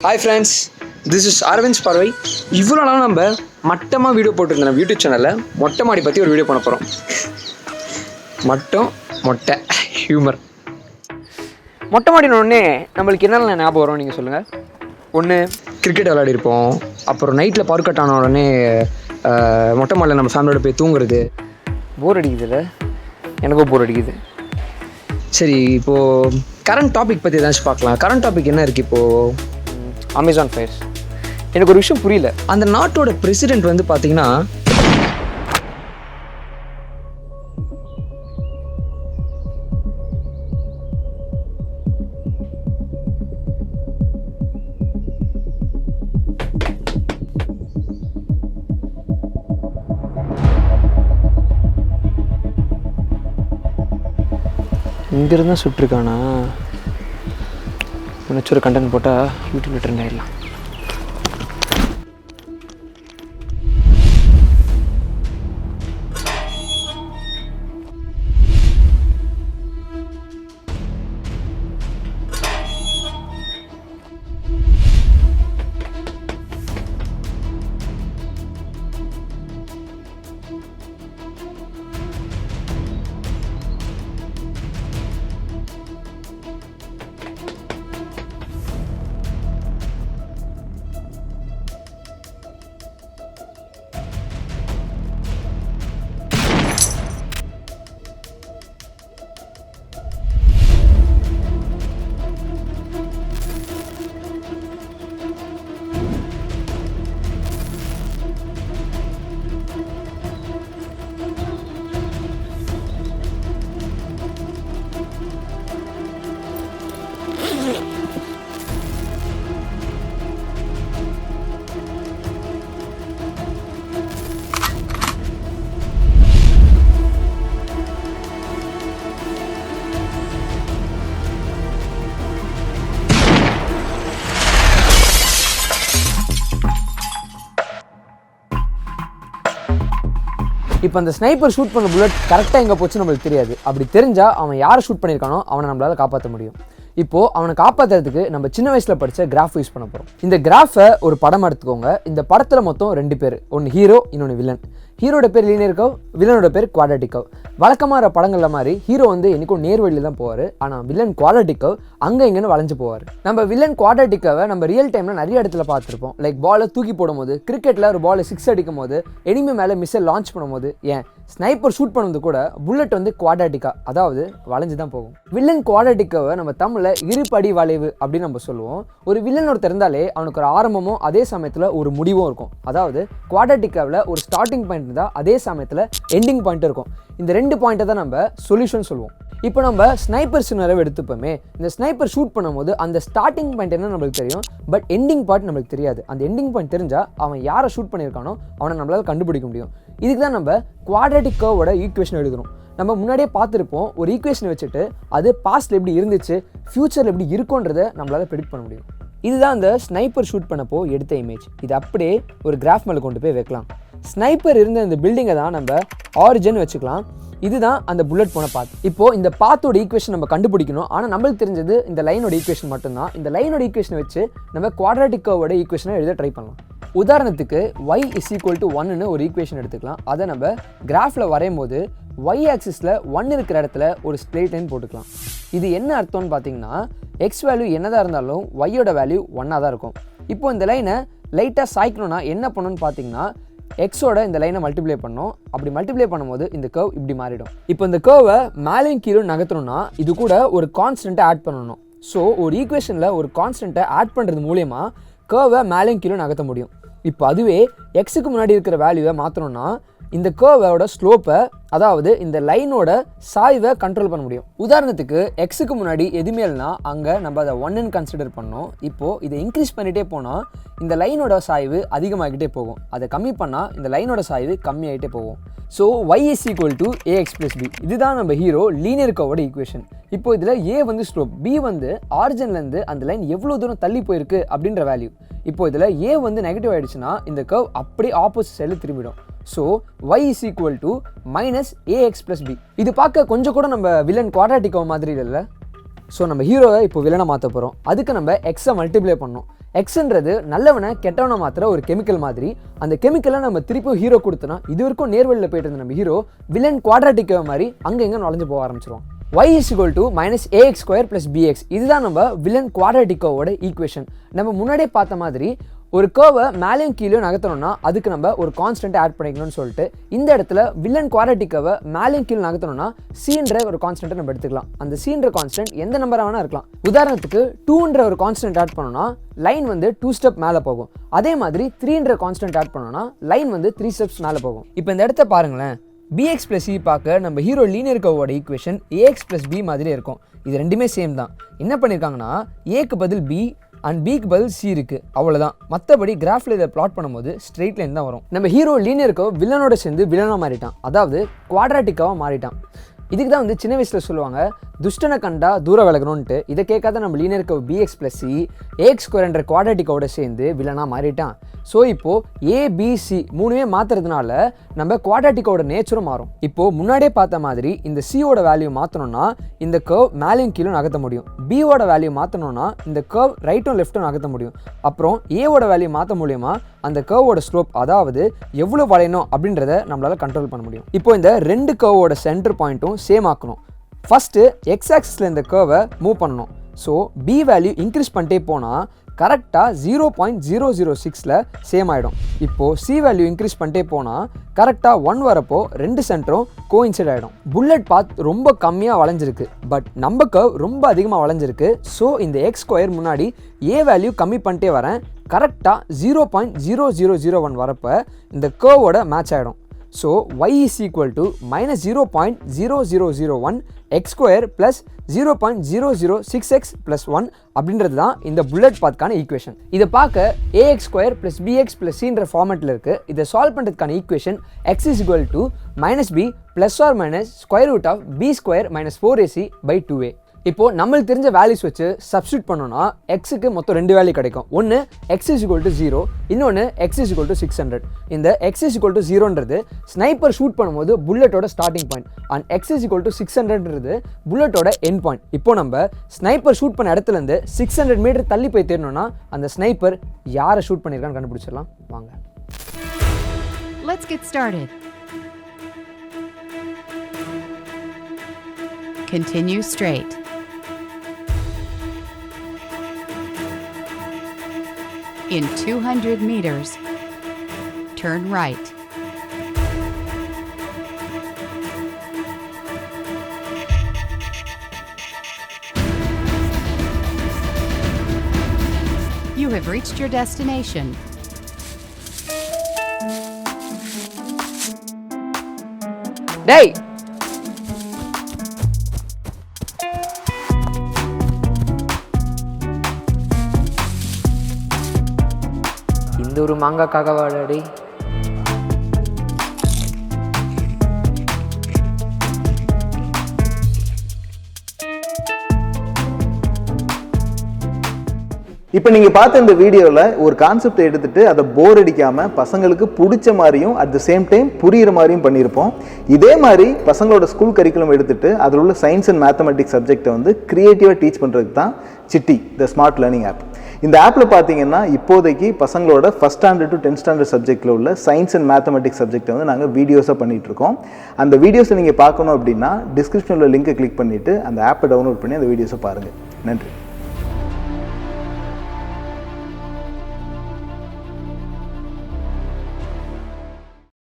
Hi friends, this is Aravind பார்வை. இவ்வளோ நாள் நம்ம மட்டமாக வீடியோ போட்டிருந்தோம் நம்ம யூடியூப் சேனலில். மொட்டை மாடி பற்றி ஒரு வீடியோ பண்ண போகிறோம். மொட்டை ஹியூமர். மொட்டை மாடினோடனே நம்மளுக்கு என்னென்ன ஞாபகம் வரும் நீங்கள் சொல்லுங்கள். ஒன்று, கிரிக்கெட் விளையாடிருப்போம். அப்புறம் நைட்டில் பவர் கட் ஆன உடனே மொட்டை மாடியில் நம்ம ஃபேமிலியோட போய் தூங்குறது. போர் அடிக்குதுல்ல? எனக்கும் போர் அடிக்குது. சரி, இப்போது கரண்ட் டாபிக் பற்றி ஏதாச்சும் பார்க்கலாம். கரண்ட் டாபிக் என்ன இருக்குது இப்போது? Amazon fires. எனக்கு ஒரு விஷயம் புரியல. அந்த நாட்டோட பிரசிடென்ட் வந்து பார்த்தீங்கன்னா இங்கிருந்தா சுட்டிருக்கானா? நினச்சி ஒரு கண்டென்ட் போட்டால் யூடியூப்ல ட்ரெண்ட் ஆகிடலாம். இப்போ அந்த ஸ்னைப்பர் ஷூட் பண்ண புல்லட் கரெக்டாக எங்கே போச்சு நம்மளுக்கு தெரியாது. அப்படி தெரிஞ்சால் அவன் யாரை ஷூட் பண்ணியிருக்கானோ அவனை நம்மளால் காப்பாற்ற முடியும். இப்போது அவனை காப்பாற்றுறதுக்கு நம்ம சின்ன வயசில் படித்த கிராஃப் யூஸ் பண்ண போகிறோம். இந்த கிராஃபை ஒரு படம் எடுத்துக்கோங்க. இந்த படத்தில் மொத்தம் 2 பேர், ஒன்று ஹீரோ, இன்னொன்று வில்லன். ஹீரோட பேர் லீனியர் கர்வ், வில்லனோட பேர் குவாட்ரேட்டிக் கர்வ். வழக்கமாக படங்களில் மாதிரி ஹீரோ வந்து என்றைக்கும் நேர்வழியில் தான் போவார். ஆனால் வில்லன் குவாட்ரேட்டிக் கர்வ் அங்கே இங்கேன்னு வளைஞ்சு போவார். நம்ம வில்லன் குவாட்ரேட்டிக் கர்வை நம்ம ரியல் டைமில் நிறைய இடத்துல பார்த்துருப்போம். லைக் பாலை தூக்கி போடும்போது, கிரிக்கெட்டில் ஒரு பாலை 6 அடிக்கும் போது, எனிமி மேலே மிஸ்ஸை லான்ச் பண்ணும்போது, ஏன் ஸ்னைப்பர் ஷூட் பண்ணுறது கூட புல்லட் வந்து குவாட்ரேட்டிக்கா, அதாவது வளைஞ்சு தான் போகும். வில்லன் குவாட்ரேட்டிக் கர்வை நம்ம தமிழில் இருபடி வளைவு அப்படின்னு நம்ம சொல்லுவோம். ஒரு வில்லன் ஒருத்தர் இருந்தாலே அவனுக்கு ஒரு ஆரம்பமும் அதே சமயத்தில் ஒரு முடிவும் இருக்கும். அதாவது குவாட்ரேட்டிக் கர்வில் ஒரு ஸ்டார்டிங் பாயிண்ட் இருந்தால் அதே சமயத்தில் எண்டிங் பாயிண்ட் இருக்கும். இந்த 2 பாயிண்ட்டை தான் நம்ம சொல்யூஷன் சொல்லுவோம். இப்போ நம்ம ஸ்னைப்பர் சினரவை எடுத்துப்போமே. இந்த ஸ்னைப்பர் ஷூட் பண்ணும்போது அந்த ஸ்டார்டிங் பாயிண்ட் என்ன நம்மளுக்கு தெரியும், பட் எண்டிங் பாயிண்ட் நம்மளுக்கு தெரியாது. அந்த எண்டிங் பாயிண்ட் தெரிஞ்சால் அவன் யாரை ஷூட் பண்ணியிருக்கானோ அவனை நம்மளால் கண்டுபிடிக்க முடியும். இதுக்கு தான் நம்ம குவாட்ரேட்டிக் கர்வோட ஈக்குவேஷன் எழுதுகிறோம். நம்ம முன்னாடியே பார்த்துருப்போம், ஒரு ஈக்குவேஷன் வச்சுட்டு அது பாஸ்ட்டில் எப்படி இருந்துச்சு, ஃப்யூச்சரில் எப்படி இருக்குன்றதை நம்மளால் ப்ரெடிக்ட் பண்ண முடியும். இதுதான் அந்த ஸ்னைப்பர் ஷூட் பண்ணப்போ எடுத்த இமேஜ். இது அப்படியே ஒரு கிராஃப் மேலே கொண்டு போய் வைக்கலாம். ஸ்னைப்பர் இருந்த இந்த பில்டிங்கை தான் நம்ம ஆரிஜின் வச்சுக்கலாம். இதுதான் அந்த புல்லட் போன பாத். இப்போது இந்த பாத்தோட ஈக்குவேஷன் நம்ம கண்டுபிடிக்கணும். ஆனால் நம்மளுக்கு தெரிஞ்சது இந்த லைனோட ஈக்குவேஷன் மட்டும்தான். இந்த லைனோட ஈக்குவேஷனை வச்சு நம்ம குவாட்ரேட்டிக் கர்வோட ஈக்குவேஷனை எழுத ட்ரை பண்ணலாம். உதாரணத்துக்கு y = 1ன்னு ஒரு ஈக்குவேஷன் எடுத்துக்கலாம். அதை நம்ம கிராஃபில் வரையும் போது y ஆக்சிஸில் 1 இருக்கிற இடத்துல ஒரு ஸ்ட்ரெயிட் லைன் போட்டுக்கலாம். இது என்ன அர்த்தம்னு பார்த்தீங்கன்னா, எக்ஸ் வேல்யூ என்னதான் இருந்தாலும் ஒய்யோட வேல்யூ 1ஆக தான் இருக்கும். இப்போ இந்த லைனை லைட்டாக சாய்க்கணும்னா என்ன பண்ணணும்னு பார்த்தீங்கன்னா, எக்ஸோட இந்த லைனை மல்டிப்ளை பண்ணோம். அப்படி மல்டிப்ளை பண்ணும்போது இந்த கர்வ் இப்படி மாறிடும். இப்போ இந்த கர்வை மேலேயும் கீழே நகர்த்தணும்னா இது கூட ஒரு கான்ஸ்டன்ட்டை ஆட் பண்ணணும். ஸோ ஒரு ஈக்குவேஷனில் ஒரு கான்ஸ்டன்ட்டை ஆட் பண்ணுறது மூலயமா கர்வை மேலேயும் கீழே நகர்த்த முடியும். இப்போ அதுவே எக்ஸுக்கு முன்னாடி இருக்கிற வேல்யூவை மாற்றணும்னா இந்த கர்வோட ஸ்லோப்பை, அதாவது இந்த லைனோட சாய்வை கண்ட்ரோல் பண்ண முடியும். உதாரணத்துக்கு எக்ஸுக்கு முன்னாடி எதுவுமே இல்லைனா அங்கே நம்ம அதை 1ன்னு கன்சிடர் பண்ணோம். இப்போது இதை இன்க்ரீஸ் பண்ணிகிட்டே போனால் இந்த லைனோட சாய்வு அதிகமாகிட்டே போகும். அதை கம்மி பண்ணால் இந்த லைனோட சாய்வு கம்மியாகிட்டே போகும். So y = ax + b. இதுதான் நம்ம ஹீரோ லீனியர் கர்வோட ஈக்குவேஷன். இப்போ இதில் a வந்து ஸ்லோப், b வந்து ஆரிஜின்லேருந்து அந்த லைன் எவ்வளோ தூரம் தள்ளி போயிருக்கு அப்படின்ற வேல்யூ. இப்போ இதில் a வந்து நெகட்டிவ் ஆகிடுச்சுன்னா இந்த கர்வ் அப்படியே ஆப்போசிட் சைடில் திரும்பிடும். So y = -ax + b. இது பார்க்க கொஞ்சம் கூட நம்ம வில்லன் குவாட்ராட்டிக் கர்வ் மாதிரி இல்லை. ஸோ நம்ம ஹீரோவை இப்போ வில்லனை மாற்ற போகிறோம். அதுக்கு நம்ம எக்ஸை மல்டிப்ளை பண்ணோம். எக்ஸ்ன்றது நல்லவனை கெட்டவனை மாத்திர ஒரு கெமிக்கல் மாதிரி. அந்த கெமிக்கலை நம்ம திருப்பியும் ஹீரோ கொடுத்தோன்னா இது வரைக்கும் நேர்வழியில் போயிட்டு இருந்த நம்ம ஹீரோ வில்லன் குவாட்ராட்டிக் மாதிரி அங்கே எங்கே நுழைஞ்சு போக ஆரம்பிச்சிருவோம். y is equal to minus ax square plus bx. இதுதான் நம்ம வில்லன் குவாட்ராட்டிக் கர்வோட ஈக்குவேஷன். நம்ம முன்னாடியே பார்த்த மாதிரி ஒரு கர்வை மேலேயும் கீழே நகர்த்தணும்னா அதுக்கு நம்ம ஒரு கான்ஸ்டன்ட் ஆட் பண்ணிக்கணும்னு சொல்லிட்டு இந்த இடத்துல வில்லன் குவாட்ராட்டிக் கர்வை மேலேயும் கீழே நகர்த்தணும்னா சீன்ற ஒரு கான்ஸ்டன்ட்டை நம்ம எடுத்துக்கலாம். அந்த சீன்ற கான்ஸ்டன்ட் எந்த நம்பராக வேணா இருக்கலாம். உதாரணத்துக்கு 2ன்ற ஒரு கான்ஸ்டன்ட் ஆட் பண்ணோம்னா லைன் வந்து 2 ஸ்டெப் மேலே போகும். அதே மாதிரி 3ன்ற கான்ஸ்டன்ட் ஆட் பண்ணோம்னா லைன் வந்து 3 ஸ்டெப்ஸ் மேலே போகும். இப்போ இந்த இடத்த பாருங்களேன். bx plus c பார்க்க நம்ம ஹீரோ லீனியர் கர்வோட ஈக்குவேஷன் ax plus b மாதிரியே இருக்கும். இது ரெண்டுமே சேம் தான். என்ன பண்ணியிருக்காங்கன்னா ஏக்கு பதில் b அண்ட் பிக்கு பதில் சி இருக்குது, அவ்வளோதான். மற்றபடி கிராஃபில் இதை பிளாட் பண்ணும்போது ஸ்ட்ரெயிட் லைன் தான் வரும். நம்ம ஹீரோ லீனியர் கர்வ் வில்லனோட சேர்ந்து வில்லனாக மாறிட்டான், அதாவது குவாட்ராட்டிக்காக மாறிட்டான். இதுக்கு தான் வந்து சின்ன வயசில் சொல்லுவாங்க துஷ்டனை கண்டா தூரம் விலகணும்ன்ட்டு. இதை கேட்காத நம்ம linear curve bx plus c ax square என்ற குவாட்ராட்டிக்கோட சேர்ந்து வில்லனாக மாறிட்டான். ஸோ இப்போது ஏபிசி மூணுமே மாற்றுறதுனால நம்ம குவாட்ராட்டிக்கோட நேச்சரும் மாறும். இப்போது முன்னாடியே பார்த்த மாதிரி இந்த சியோட வேல்யூ மாற்றணும்னா இந்த கர்வ் மேலேயும் கீழும் நகர்த்த முடியும். பியோட வேல்யூ மாற்றணும்னா இந்த கர்வ் ரைட்டும் லெஃப்ட்டும் நகர்த்த முடியும். அப்புறம் ஏவோட வேல்யூ மாற்ற மூலியமா அந்த கர்வோட ஸ்லோப், அதாவது எவ்வளோ வளையணும் அப்படின்றத நம்மளால் கண்ட்ரோல் பண்ண முடியும். இப்போ இந்த ரெண்டு கர்வோட சென்டர் பாயிண்ட்டும் சேம் ஆக்கணும். ஃபஸ்ட்டு எக்ஸ் ஆக்சிஸில் இந்த கர்வை மூவ் பண்ணணும். ஸோ பி வேல்யூ இன்க்ரீஸ் பண்ணிட்டே போனால் கரெக்டாக 0.006 சேம் ஆகிடும். இப்போது சி வேல்யூ இன்க்ரீஸ் பண்ணிட்டே போனால் கரெக்டாக 1 வரப்போ ரெண்டு சென்டரும் கோயின்சைட் ஆகிடும். புல்லட் பாத் ரொம்ப கம்மியாக வளைஞ்சிருக்கு, பட் நம்ம கர்வ் ரொம்ப அதிகமாக வளைஞ்சிருக்கு. ஸோ இந்த எக்ஸ் ஸ்கொயர் முன்னாடி ஏ வேல்யூ கம்மி பண்ணிட்டே வரேன். கரெக்டாக 0.0001 வரப்போ இந்த கர்வோட மேட்ச் ஆகிடும். So y is equal to minus 0.0001 x square plus 0.006x plus 1 அப்படின்றது தான் இந்த புல்லட் பாத்கான ஈக்குவேஷன். இதை பார்க்க ax square plus bx plus cன்ற ஃபார்மேட்டில் இருக்குது. இதை சால்வ் பண்ணுறதுக்கான equation x is equal to minus b plus or minus square root of b square minus 4ac by 2a. இப்போது நம்மளுக்கு தெரிஞ்ச வேல்யூஸ் வச்சு சப்ஸ்டியூட் பண்ணோன்னா எக்ஸுக்கு மொத்தம் ரெண்டு வேல்யூ கிடைக்கும். ஒன்று எக்ஸ் இஸ் ஈக்குவல் டு 0, இன்னொன்று எக்ஸ் இஸ் ஈக்குவல் டு 600. இந்த எக்ஸ் இஸ் ஈக்குவல் டு 0ன்றது ஸ்னைப்பர் ஷூட் பண்ணும்போது புல்லட்டோட starting point, and X is equal to 600ன்றது புல்லட்டோட எண்ட் பாயிண்ட். இப்போ நம்ம ஸ்னைப்பர் ஷூட் பண்ண இடத்துலேருந்து 600 மீட்டர் தள்ளி போய் தேடணும்னா அந்த ஸ்னைப்பர் யாரை ஷூட் பண்ணியிருக்கான்னு கண்டுபிடிச்சிடலாம். வாங்க. Let's get started. Continue straight. In 200 meters, turn right. You have reached your destination. டேய், இந்த ஒரு மாங்காக்காக வாடாடி. இப்போ நீங்கள் பார்த்த இந்த வீடியோவில் ஒரு கான்செப்டை எடுத்துகிட்டு அதை போர் அடிக்காமல் பசங்களுக்கு பிடிச்ச மாதிரியும் அட் த சேம் டைம் புரிகிற மாதிரியும் பண்ணியிருப்போம். இதே மாதிரி பசங்களோட ஸ்கூல் கரிக்குலம் எடுத்துகிட்டு அதில் உள்ள சயின்ஸ் அண்ட் மேத்தமெட்டிக்ஸ் சப்ஜெக்டை வந்து க்ரியேட்டிவாக டீச் பண்ணுறதுக்கு தான் Chitti the smart learning app. இந்த ஆப்பில் பார்த்தீங்கன்னா இப்போதைக்கு பசங்களோட first standard to 10th standard சப்ஜெக்டில் உள்ள சயின்ஸ் அண்ட் மேத்தமெட்டிக்ஸ் சப்ஜெக்டை வந்து நாங்கள் வீடியோஸாக பண்ணிகிட்ருக்கோம். அந்த வீடியோஸை நீங்கள் பார்க்கணும் அப்படின்னா டிஸ்கிரிப்ஷனில் லிங்கை கிளிக் பண்ணிவிட்டு அந்த ஆப்பை டவுன்லோட் பண்ணி அந்த வீடியோஸை பாருங்கள். நன்றி.